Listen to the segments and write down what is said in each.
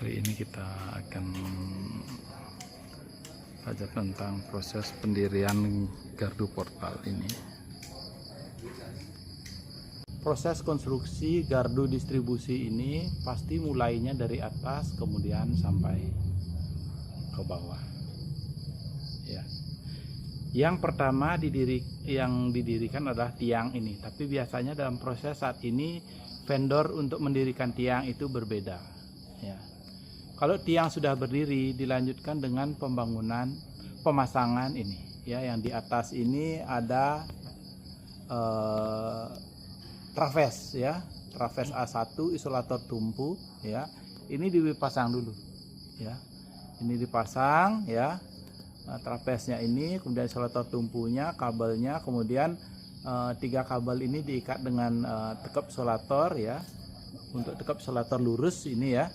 Hari ini kita akan belajar tentang proses pendirian gardu portal ini. Proses konstruksi gardu distribusi ini pasti mulainya dari atas kemudian sampai ke bawah. Ya. Yang pertama yang didirikan adalah tiang ini, tapi biasanya dalam proses saat ini vendor untuk mendirikan tiang itu berbeda. Ya. Kalau tiang sudah berdiri, dilanjutkan dengan pemasangan ini. Ya, yang di atas ini ada traves, ya, traves A1 isolator tumpu, ya. Ini dipasang dulu, ya. Ini dipasang, ya. Travesnya ini, kemudian isolator tumpunya, kabelnya, kemudian 3 kabel ini diikat dengan tekap isolator, ya. Untuk tekap isolator lurus ini, ya.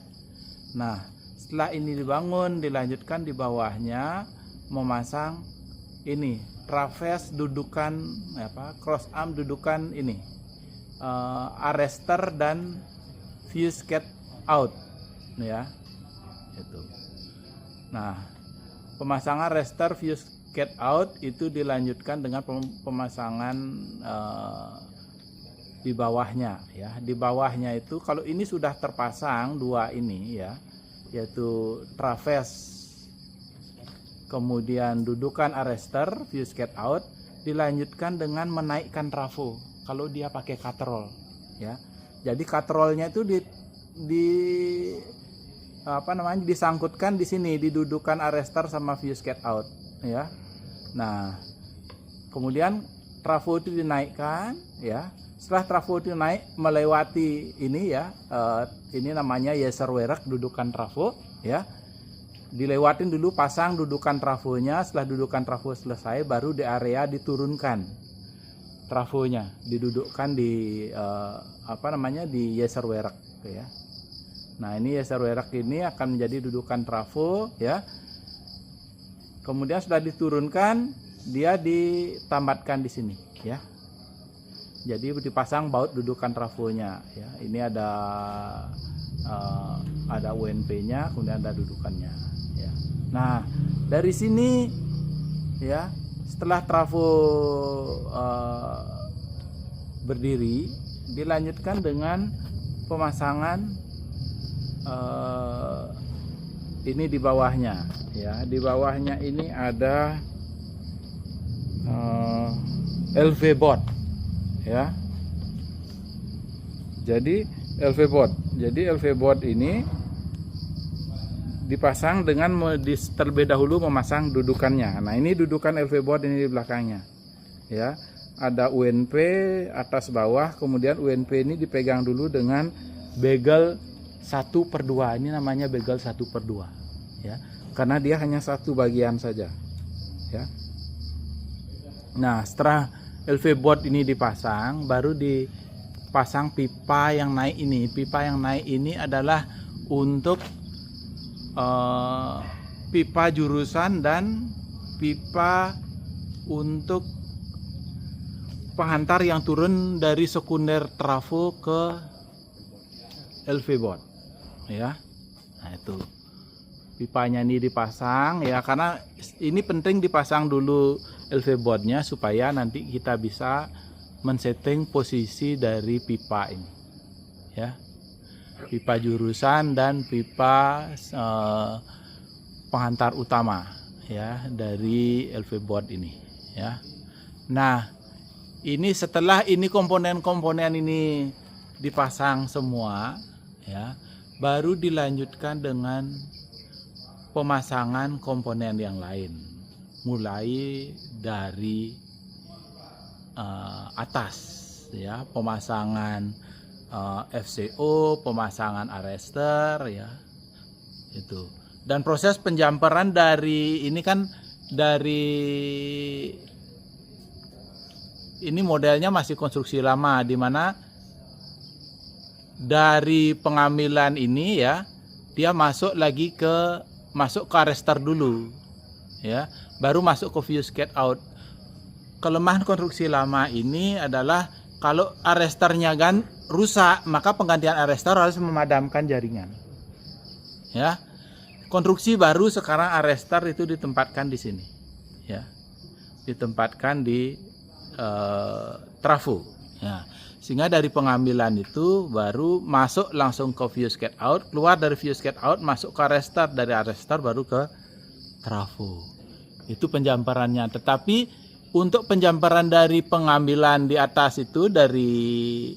Nah, setelah ini dibangun, dilanjutkan di bawahnya memasang ini traves dudukan cross arm dudukan ini arrestor dan fuse get out, ya itu. Nah, pemasangan arrestor fuse get out itu dilanjutkan dengan pemasangan di bawahnya, ya. Di bawahnya itu kalau ini sudah terpasang dua ini, ya, yaitu traves kemudian dudukan arrestor fuse get out, dilanjutkan dengan menaikkan trafo kalau dia pakai katrol, ya. Jadi katrolnya itu disangkutkan di sini di dudukan arrestor sama fuse get out, ya. Nah, kemudian trafo itu dinaikkan, ya. Setelah trafo itu naik melewati ini, ya, ini namanya yeser werak dudukan trafo, ya. Dilewatin dulu, pasang dudukan trafonya. Setelah dudukan trafo selesai, baru di area diturunkan trafonya, didudukkan di di yeser werak, ya. Nah, ini yeser werak ini akan menjadi dudukan trafo, ya. Kemudian sudah diturunkan, dia ditambatkan di sini, ya. Jadi dipasang baut dudukan trafonya, ya. Ini ada UNP-nya, kemudian ada dudukannya, ya. Nah, dari sini, ya, setelah trafo berdiri, dilanjutkan dengan pemasangan ini di bawahnya, ya. Di bawahnya ini ada LV board, ya. Jadi LV board ini dipasang dengan terlebih dahulu memasang dudukannya. Nah, ini dudukan LV board ini di belakangnya, ya. Ada UNP atas bawah, kemudian UNP ini dipegang dulu dengan begel 1/2. Ini namanya begel 1/2, ya. Karena dia hanya satu bagian saja, ya. Nah, setelah LV board ini dipasang, baru dipasang pipa yang naik ini. Pipa yang naik ini adalah untuk pipa jurusan dan pipa untuk penghantar yang turun dari sekunder trafo ke LV board, ya. Nah, itu pipanya ini dipasang, ya, karena ini penting dipasang dulu LV boardnya supaya nanti kita bisa men-setting posisi dari pipa ini, ya. Pipa jurusan dan pipa penghantar utama, ya, dari LV board ini, ya. Nah, ini setelah ini komponen-komponen ini dipasang semua, ya, baru dilanjutkan dengan pemasangan komponen yang lain, mulai dari atas, ya, pemasangan FCO, pemasangan arrestor, ya, itu. Dan proses penjamperan dari ini kan ini modelnya masih konstruksi lama, di mana dari pengambilan ini, ya, dia masuk ke arrestor dulu, ya, baru masuk ke fuse get out. Kelemahan konstruksi lama ini adalah kalau arrestornya rusak, maka penggantian arrestor harus memadamkan jaringan, ya. Konstruksi baru sekarang arrestor itu ditempatkan di sini, ya, ditempatkan di trafo, ya. Sehingga dari pengambilan itu baru masuk langsung ke fuse get out, keluar dari fuse get out masuk ke arrestor, dari arrestor baru ke trafo. Itu penjamparannya. Tetapi untuk penjamparan dari pengambilan di atas itu dari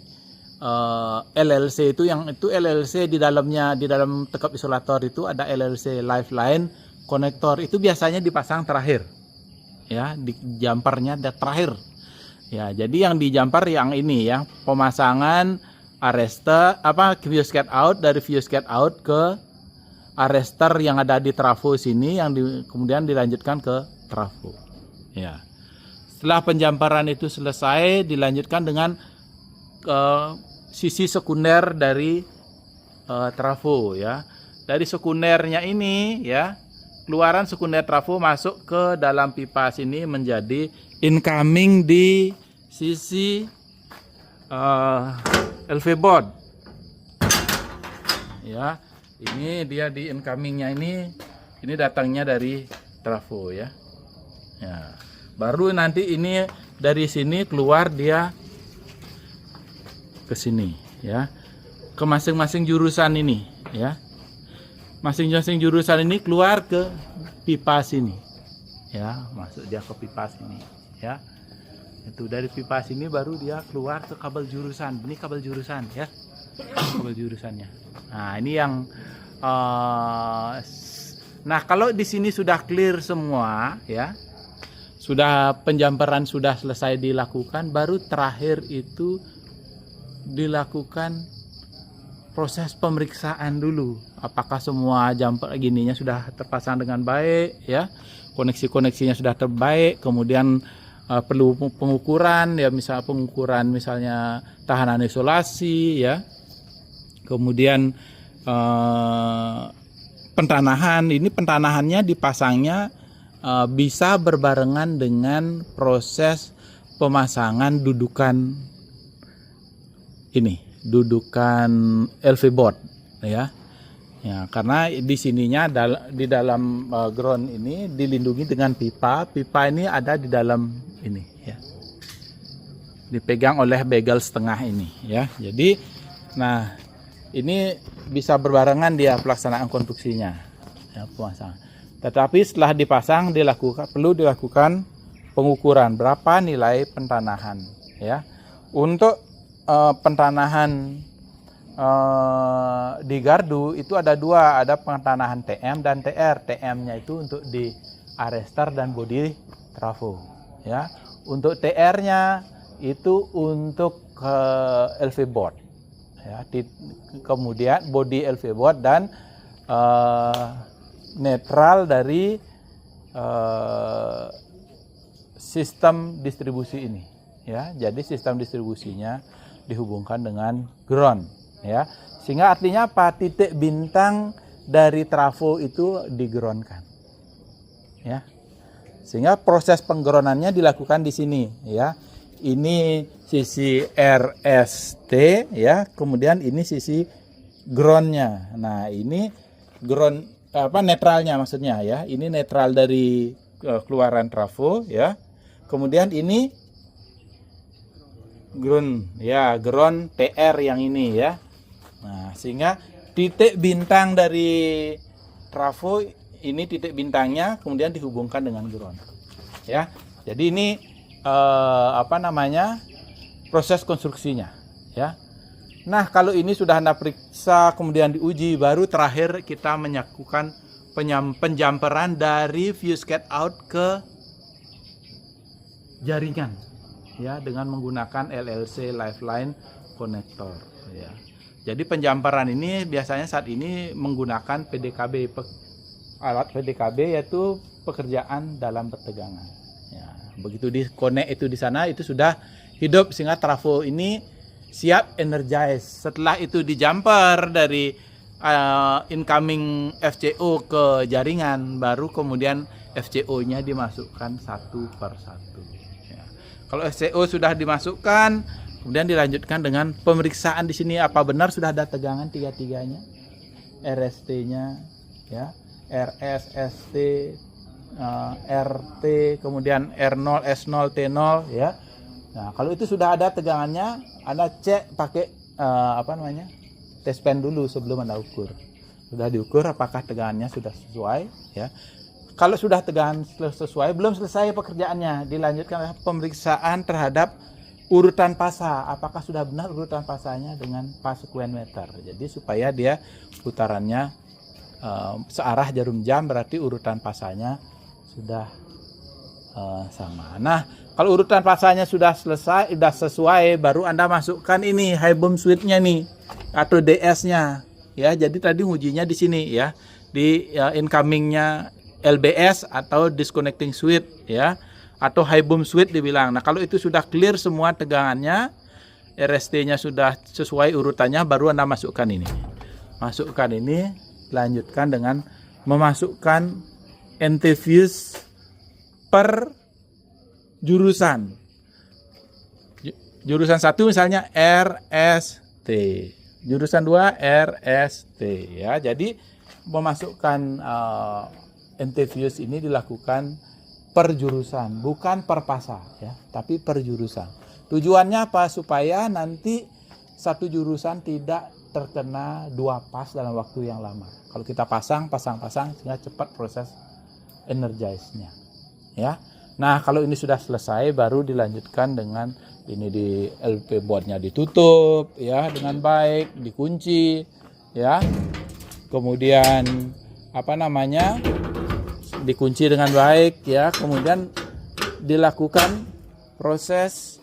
LLC itu, yang itu LLC di dalamnya, di dalam tekap isolator itu ada LLC lifeline konektor, itu biasanya dipasang terakhir, ya, di jamparnya ada terakhir, ya. Jadi yang dijampar yang ini, ya, pemasangan arrestor fuse get out, dari fuse get out ke arrestor yang ada di trafo sini, yang kemudian dilanjutkan ke trafo, ya. Setelah penjamparan itu selesai, dilanjutkan dengan sisi sekunder dari trafo, ya. Dari sekundernya ini, ya, keluaran sekunder trafo masuk ke dalam pipa sini menjadi incoming di sisi LV board, ya. Ini dia di incomingnya ini datangnya dari trafo, ya. Ya. Baru nanti ini dari sini keluar dia ke sini, ya, ke masing-masing jurusan ini, ya. Masing-masing jurusan ini keluar ke pipa sini, ya, masuk dia ke pipa sini, ya. Itu dari pipa sini baru dia keluar ke kabel jurusan. Ini kabel jurusan, ya, kabel jurusannya. Nah, ini yang nah, kalau di sini sudah clear semua, ya, sudah penjamparan sudah selesai dilakukan, baru terakhir itu dilakukan proses pemeriksaan dulu, apakah semua jumper gininya sudah terpasang dengan baik, ya, koneksi-koneksinya sudah terbaik. Kemudian perlu pengukuran, ya, misal pengukuran misalnya tahanan isolasi, ya. Kemudian pentanahan, ini pentanahannya dipasangnya bisa berbarengan dengan proses pemasangan dudukan ini, dudukan LV board, ya. Ya, karena di sininya di dalam ground ini dilindungi dengan pipa. Pipa ini ada di dalam ini, ya. Dipegang oleh bagel setengah ini, ya. Jadi, nah, ini bisa berbarengan dia pelaksanaan konstruksinya, ya, pemasangan. Tetapi setelah dipasang perlu dilakukan pengukuran berapa nilai pentanahan, ya. Untuk pentanahan di gardu itu ada dua, ada pentanahan TM dan TR. TM-nya itu untuk di arrestor dan body trafo, ya. Untuk TR-nya itu untuk LV board, ya. Kemudian body LV board dan netral dari sistem distribusi ini, ya. Jadi sistem distribusinya dihubungkan dengan ground, ya, sehingga artinya apa, titik bintang dari trafo itu digroundkan, ya, sehingga proses penggroundannya dilakukan di sini, ya. Ini sisi RST, ya, kemudian ini sisi groundnya. Nah, ini ground netralnya maksudnya, ya. Ini netral dari keluaran trafo, ya. Kemudian ini ground, ya, ground TR yang ini, ya. Nah, sehingga titik bintang dari trafo ini, titik bintangnya kemudian dihubungkan dengan ground, ya. Jadi ini proses konstruksinya, ya. Nah, kalau ini sudah Anda periksa kemudian diuji, baru terakhir kita melakukan penjamperan dari fuse get out ke jaringan, ya, dengan menggunakan LLC lifeline connector, ya. Jadi penjamparan ini biasanya saat ini menggunakan PDKB, alat PDKB, yaitu pekerjaan dalam pertegangan, ya. Begitu di connect itu di sana, itu sudah hidup sehingga trafo ini siap energize. Setelah itu dijamper dari incoming FCO ke jaringan, baru kemudian FCO-nya dimasukkan satu per satu. Kalau FCO sudah dimasukkan, kemudian dilanjutkan dengan pemeriksaan di sini, apa benar sudah ada tegangan tiga-tiganya, RST-nya, ya, RS, ST, RT, kemudian R0, S0, T0, ya. Nah, kalau itu sudah ada tegangannya, Anda cek pakai test pen dulu sebelum Anda ukur. Sudah diukur apakah tegangannya sudah sesuai, ya. Kalau sudah tegangan sesuai, belum selesai pekerjaannya, dilanjutkan pemeriksaan terhadap urutan pasa, apakah sudah benar urutan pasanya dengan pas sekuen meter. Jadi supaya dia putarannya searah jarum jam, berarti urutan pasanya sudah sama. Nah, kalau urutan pasanya sudah selesai, sudah sesuai, baru Anda masukkan ini high boom switch-nya nih atau DS-nya. Ya, jadi tadi ujinya di sini ya, di incoming-nya LBS atau disconnecting switch ya, atau high boom switch dibilang. Nah, kalau itu sudah clear semua tegangannya, RST-nya sudah sesuai urutannya, baru Anda masukkan ini. Masukkan ini, lanjutkan dengan memasukkan NT fuse per jurusan. Jurusan 1 misalnya RST. Jurusan 2 RST ya. Jadi memasukkan NT fuse ini dilakukan per jurusan, bukan per pasa ya, tapi per jurusan. Tujuannya apa? Supaya nanti satu jurusan tidak terkena dua pas dalam waktu yang lama. Kalau kita pasang sehingga cepat proses energize-nya. Ya. Nah, kalau ini sudah selesai baru dilanjutkan dengan ini di LP board-nya ditutup ya dengan baik, dikunci ya. Kemudian dikunci dengan baik ya, kemudian dilakukan proses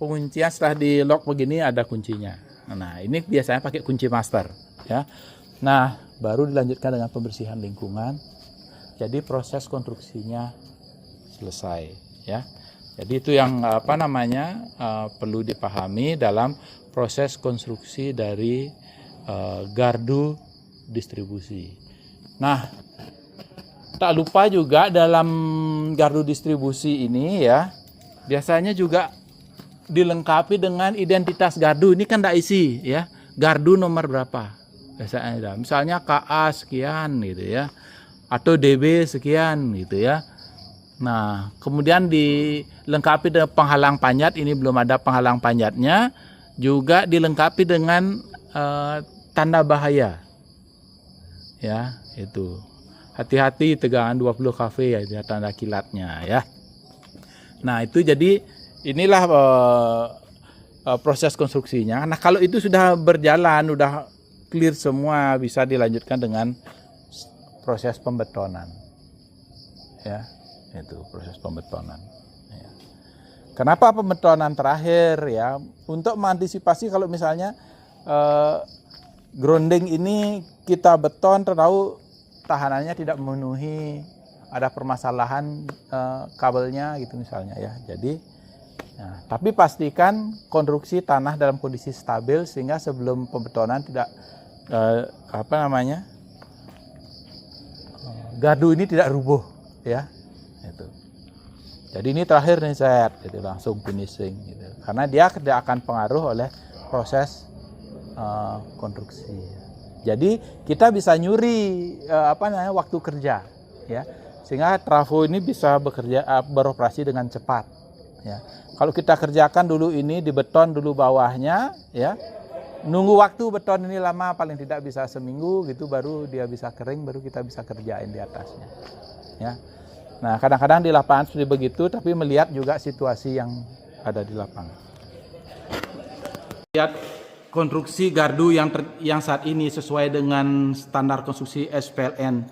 penguncian. Setelah di lock begini ada kuncinya. Nah, ini biasanya pakai kunci master ya. Nah, baru dilanjutkan dengan pembersihan lingkungan. Jadi proses konstruksinya selesai ya. Jadi itu yang perlu dipahami dalam proses konstruksi dari gardu distribusi. Nah, tak lupa juga dalam gardu distribusi ini ya, biasanya juga dilengkapi dengan identitas gardu. Ini kan tidak isi ya, gardu nomor berapa biasanya. Misalnya KA sekian gitu ya, atau DB sekian gitu ya. Nah, kemudian dilengkapi dengan penghalang panjat. Ini belum ada penghalang panjatnya. Juga dilengkapi dengan tanda bahaya ya, itu. Hati-hati tegangan 20 kV ya, tanda kilatnya ya. Nah, itu jadi inilah proses konstruksinya. Nah, kalau itu sudah berjalan, sudah clear semua, bisa dilanjutkan dengan proses pembetonan. Ya, itu proses pembetonan. Ya. Kenapa pembetonan terakhir ya? Untuk mengantisipasi kalau misalnya grounding ini kita beton, tahu tahanannya tidak memenuhi, ada permasalahan kabelnya gitu misalnya ya. Jadi tapi pastikan konstruksi tanah dalam kondisi stabil sehingga sebelum pembetonan tidak gardu ini tidak rubuh ya. Itu. Jadi ini terakhir nih set, gitu, langsung finishing gitu. Karena dia tidak akan pengaruh oleh proses konstruksi. Jadi kita bisa nyuri waktu kerja ya, sehingga trafo ini bisa beroperasi dengan cepat ya. Kalau kita kerjakan dulu ini di beton dulu bawahnya ya, nunggu waktu beton ini lama, paling tidak bisa seminggu gitu, baru dia bisa kering, baru kita bisa kerjain di atasnya ya. Nah, kadang-kadang di lapangan seperti begitu, tapi melihat juga situasi yang ada di lapangan. Lihat konstruksi gardu yang saat ini sesuai dengan standar konstruksi SPLN,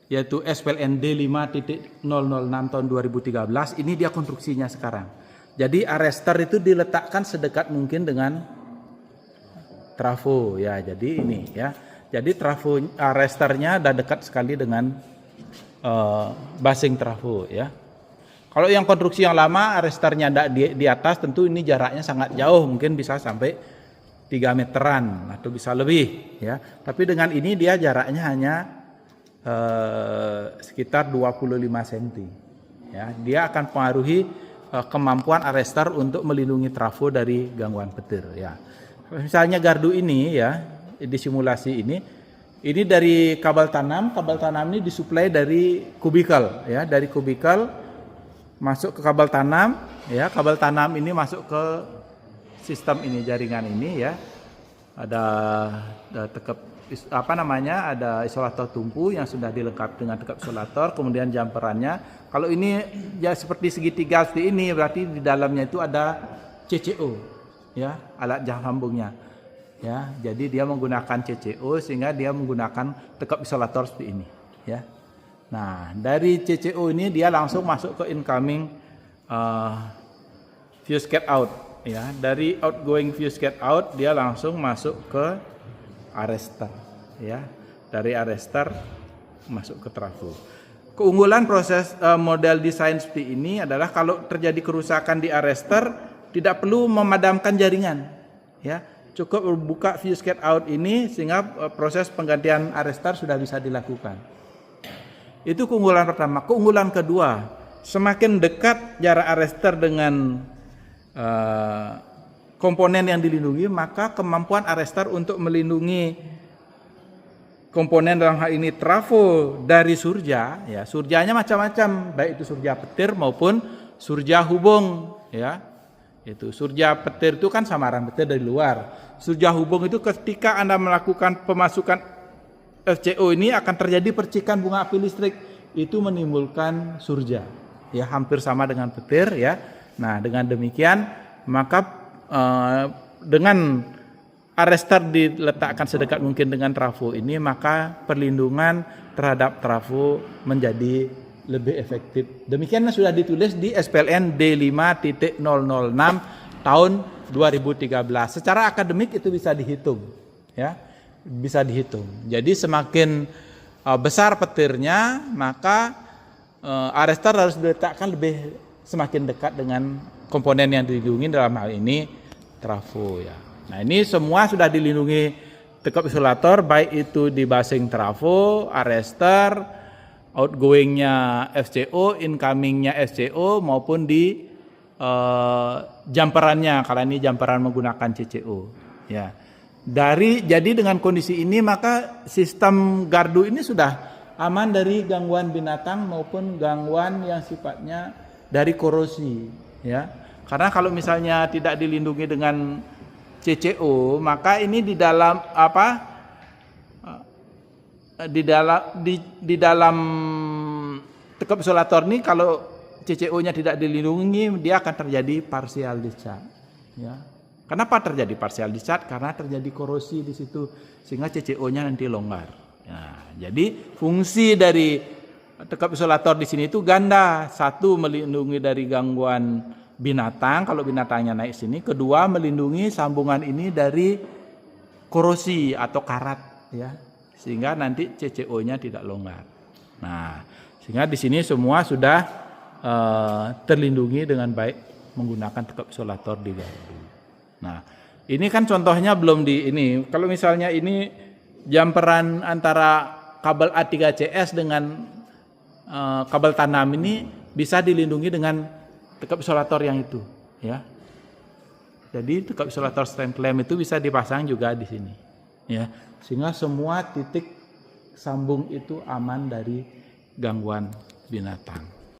yaitu SPLN D5.006 tahun 2013. Ini dia konstruksinya sekarang. Jadi arrestor itu diletakkan sedekat mungkin dengan trafo ya. Jadi ini ya. Jadi trafo arrestornya ada dekat sekali dengan basing trafo ya. Kalau yang konstruksi yang lama arrestornya ada di atas, tentu ini jaraknya sangat jauh, mungkin bisa sampai 3 meteran atau bisa lebih ya. Tapi dengan ini dia jaraknya hanya sekitar 25 cm ya. Dia akan pengaruhi kemampuan arrestor untuk melindungi trafo dari gangguan petir ya. Misalnya gardu ini ya, di simulasi ini Ini dari kabel tanam. Kabel tanam ini disuplai dari kubikel, ya, dari kubikel masuk ke kabel tanam, ya. Kabel tanam ini masuk ke sistem ini, jaringan ini, ya. Ada ada isolator tumpu yang sudah dilengkapi dengan tekap isolator, kemudian jumperannya. Kalau ini ya seperti segitiga seperti ini, berarti di dalamnya itu ada CCO, ya, alat jam sambungnya. Ya, jadi dia menggunakan CCO sehingga dia menggunakan tekap isolator seperti ini, ya. Nah, dari CCO ini dia langsung masuk ke incoming fuse cat out, ya. Dari outgoing fuse cat out dia langsung masuk ke arrestor, ya. Dari arrestor masuk ke trafo. Keunggulan proses model desain seperti ini adalah kalau terjadi kerusakan di arrestor tidak perlu memadamkan jaringan, ya. Cukup buka fuse cat out ini sehingga proses penggantian arrestor sudah bisa dilakukan. Itu keunggulan pertama. Keunggulan kedua, semakin dekat jarak arrestor dengan komponen yang dilindungi, maka kemampuan arrestor untuk melindungi komponen dalam hal ini trafo dari surja, ya, surjanya macam-macam, baik itu surja petir maupun surja hubung, ya. Itu surja petir itu kan samaran petir dari luar. Surja hubung itu ketika Anda melakukan pemasukan FCO ini akan terjadi percikan bunga api listrik, itu menimbulkan surja, ya, hampir sama dengan petir, ya. Nah, dengan demikian maka dengan arrestor diletakkan sedekat mungkin dengan trafo ini, maka perlindungan terhadap trafo menjadi lebih efektif. Demikian sudah ditulis di SPLN D5.006 tahun 2013. Secara akademik itu bisa dihitung, ya, bisa dihitung. Jadi semakin besar petirnya, maka arrestor harus diletakkan semakin dekat dengan komponen yang dilindungi, dalam hal ini trafo, ya. Nah, ini semua sudah dilindungi tekap isolator, baik itu di basing trafo, arrestor, outgoingnya FCO, incomingnya FCO, maupun di jumperannya, kalau ini jumperan menggunakan CCO, ya. Jadi dengan kondisi ini maka sistem gardu ini sudah aman dari gangguan binatang maupun gangguan yang sifatnya dari korosi, ya. Karena kalau misalnya tidak dilindungi dengan CCO, maka ini di dalam dalam tekap isolator ini kalau CCO-nya tidak dilindungi, dia akan terjadi partial discharge, ya. Kenapa terjadi partial discharge? Karena terjadi korosi di situ sehingga CCO-nya nanti longgar. Nah, jadi fungsi dari tekap isolator di sini itu ganda. Satu, melindungi dari gangguan binatang kalau binatangnya naik sini. Kedua, melindungi sambungan ini dari korosi atau karat, ya, sehingga nanti CCO-nya tidak longgar. Nah, sehingga di sini semua sudah terlindungi dengan baik menggunakan tekap isolator di gardu. Nah, ini kan contohnya belum di ini. Kalau misalnya ini jumperan antara kabel A3CS dengan kabel tanam ini bisa dilindungi dengan tekap isolator yang itu, ya. Jadi tekap isolator stand clamp itu bisa dipasang juga di sini, ya. Sehingga semua titik sambung itu aman dari gangguan binatang.